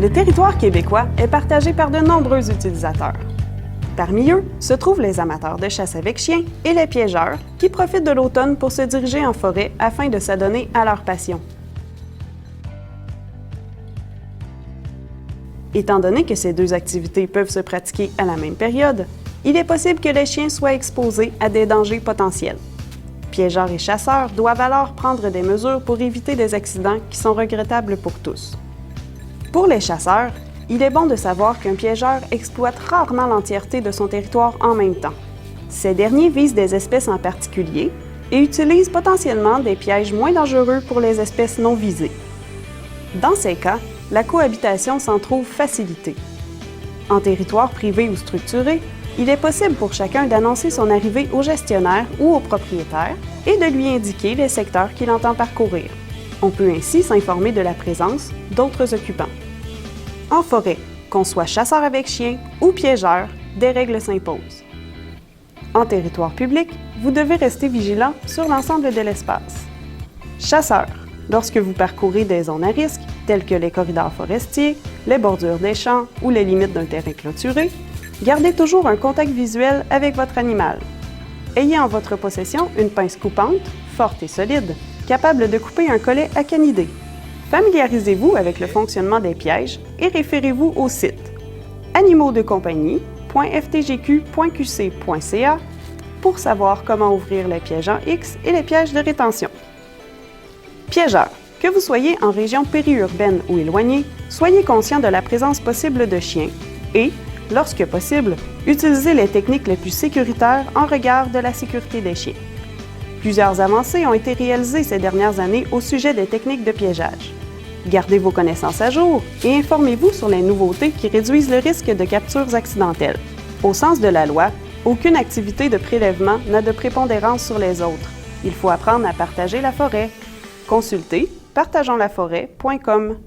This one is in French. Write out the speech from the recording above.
Le territoire québécois est partagé par de nombreux utilisateurs. Parmi eux se trouvent les amateurs de chasse avec chien et les piégeurs qui profitent de l'automne pour se diriger en forêt afin de s'adonner à leur passion. Étant donné que ces deux activités peuvent se pratiquer à la même période, il est possible que les chiens soient exposés à des dangers potentiels. Piégeurs et chasseurs doivent alors prendre des mesures pour éviter des accidents qui sont regrettables pour tous. Pour les chasseurs, il est bon de savoir qu'un piégeur exploite rarement l'entièreté de son territoire en même temps. Ces derniers visent des espèces en particulier et utilisent potentiellement des pièges moins dangereux pour les espèces non visées. Dans ces cas, la cohabitation s'en trouve facilitée. En territoire privé ou structuré, il est possible pour chacun d'annoncer son arrivée au gestionnaire ou au propriétaire et de lui indiquer les secteurs qu'il entend parcourir. On peut ainsi s'informer de la présence d'autres occupants. En forêt, qu'on soit chasseur avec chien ou piégeur, des règles s'imposent. En territoire public, vous devez rester vigilant sur l'ensemble de l'espace. Chasseur, lorsque vous parcourez des zones à risque, telles que les corridors forestiers, les bordures des champs ou les limites d'un terrain clôturé, gardez toujours un contact visuel avec votre animal. Ayez en votre possession une pince coupante, forte et solide, capable de couper un collet à canidés. Familiarisez-vous avec le fonctionnement des pièges et référez-vous au site animaudecompagnie.ftgq.qc.ca pour savoir comment ouvrir les pièges en X et les pièges de rétention. Piégeurs, que vous soyez en région périurbaine ou éloignée, soyez conscient de la présence possible de chiens et, lorsque possible, utilisez les techniques les plus sécuritaires en regard de la sécurité des chiens. Plusieurs avancées ont été réalisées ces dernières années au sujet des techniques de piégeage. Gardez vos connaissances à jour et informez-vous sur les nouveautés qui réduisent le risque de captures accidentelles. Au sens de la loi, aucune activité de prélèvement n'a de prépondérance sur les autres. Il faut apprendre à partager la forêt. Consultez partageonslaforêt.com.